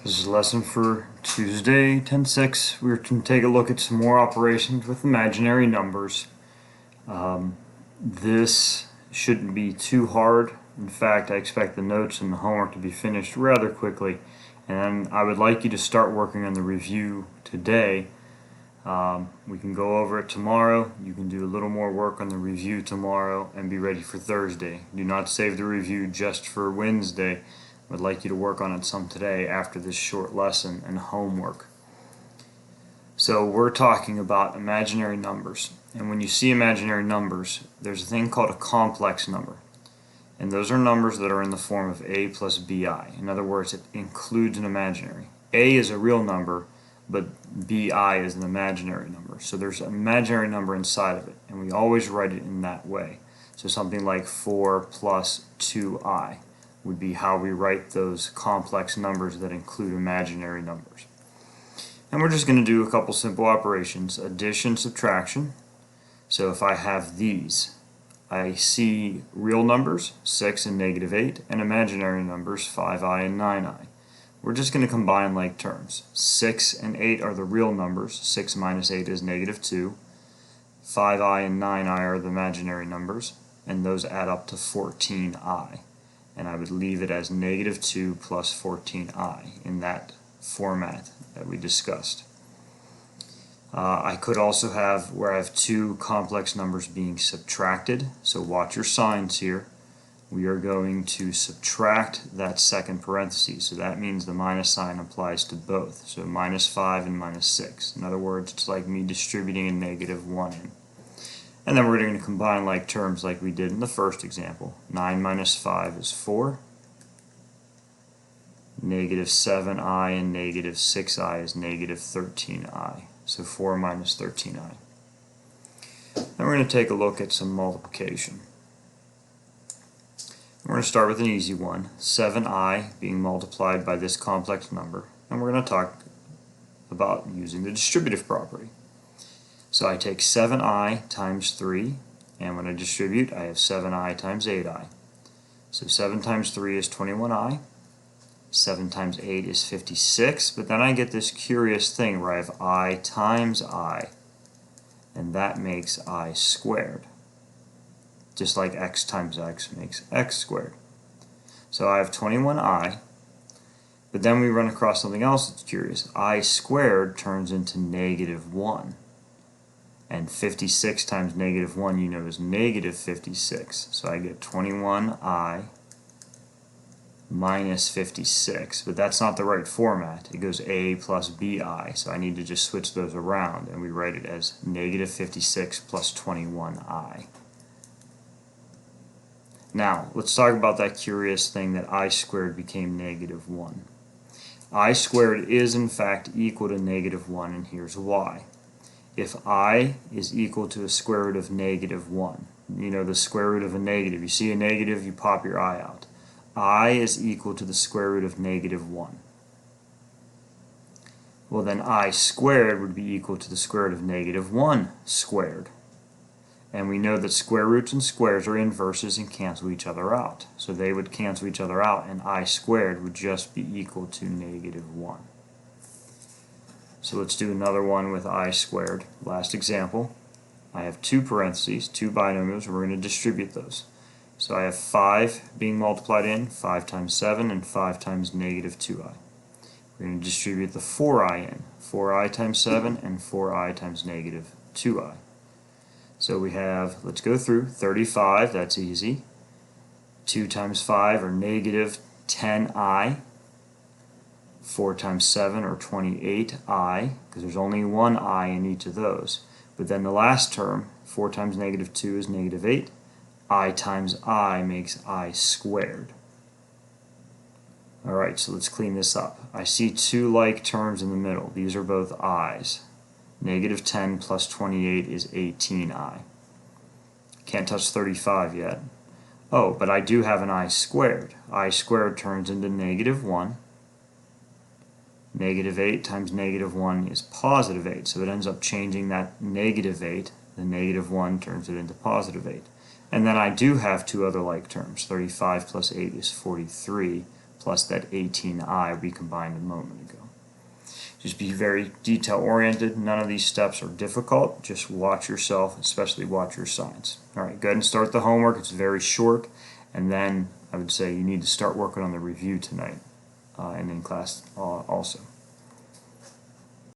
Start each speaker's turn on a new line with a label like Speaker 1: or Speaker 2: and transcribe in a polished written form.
Speaker 1: This is a lesson for Tuesday, 10-6. We're going to take a look at some more operations with imaginary numbers. This shouldn't be too hard. In fact, I expect the notes and the homework to be finished rather quickly. And I would like you to start working on the review today. We can go over it tomorrow. You can do a little more work on the review tomorrow and be ready for Thursday. Do not save the review just for Wednesday. I'd like you to work on it some today after this short lesson and homework. So we're talking about imaginary numbers. And when you see imaginary numbers, there's a thing called a complex number. And those are numbers that are in the form of a plus bi. In other words, it includes an imaginary. A is a real number, but bi is an imaginary number. So there's an imaginary number inside of it, and we always write it in that way. So something like 4 plus 2i would be how we write those complex numbers that include imaginary numbers. And we're just going to do a couple simple operations: addition, subtraction. So if I have these, I see real numbers, 6 and -8, and imaginary numbers, 5i and 9i. We're just going to combine like terms. 6 and 8 are the real numbers. 6 minus 8 is -2. 5i and 9i are the imaginary numbers, and those add up to 14i. And I would leave it as -2 plus 14i in that format that we discussed. I could also have where I have two complex numbers being subtracted. So watch your signs here. We are going to subtract that second parenthesis. So that means the minus sign applies to both. So -5 and -6. In other words, it's like me distributing a -1 in. And then we're going to combine like terms like we did in the first example. 9 minus 5 is 4. -7i and -6i is -13i. So 4 minus 13i. Then we're going to take a look at some multiplication. We're going to start with an easy one. 7i being multiplied by this complex number. And we're going to talk about using the distributive property. So I take 7i times 3, and when I distribute, I have 7i times 8i. So 7 times 3 is 21i, 7 times 8 is 56, but then I get this curious thing where I have I times I, and that makes I squared. Just like x times x makes x squared. So I have 21i, but then we run across something else that's curious. I squared turns into -1. And 56 times -1, you know, is -56. So I get 21i minus 56. But that's not the right format. It goes a plus bi. So I need to just switch those around, and we write it as -56 plus 21i. Now, let's talk about that curious thing that I squared became -1. I squared is in fact equal to -1, and here's why. If I is equal to a square root of -1, you know, the square root of a negative, you see a negative, you pop your eye out. I is equal to the square root of -1. Well, then I squared would be equal to the square root of -1 squared. And we know that square roots and squares are inverses and cancel each other out. So they would cancel each other out, and I squared would just be equal to -1. So let's do another one with I squared. Last example, I have two parentheses, two binomials, and we're going to distribute those. So I have 5 being multiplied in, 5 times 7, and 5 times -2i. We're going to distribute the 4i in, 4i times 7, and 4i times -2i. So we have, let's go through, 35, that's easy. 2 times 5 are -10i. 4 times 7 or 28i, because there's only one I in each of those. But then the last term, 4 times -2 is -8. I times I makes I squared. Alright, so let's clean this up. I see two like terms in the middle. These are both i's. -10 plus 28 is 18i. Can't touch 35 yet. Oh, but I do have an I squared. I squared turns into -1. -8 times -1 is +8, so it ends up changing that -8. The -1 turns it into +8. And then I do have two other like terms. 35 plus 8 is 43, plus that 18i we combined a moment ago. Just be very detail oriented. None of these steps are difficult. Just watch yourself, especially watch your signs. Alright, go ahead and start the homework. It's very short, and then I would say you need to start working on the review tonight and in class also.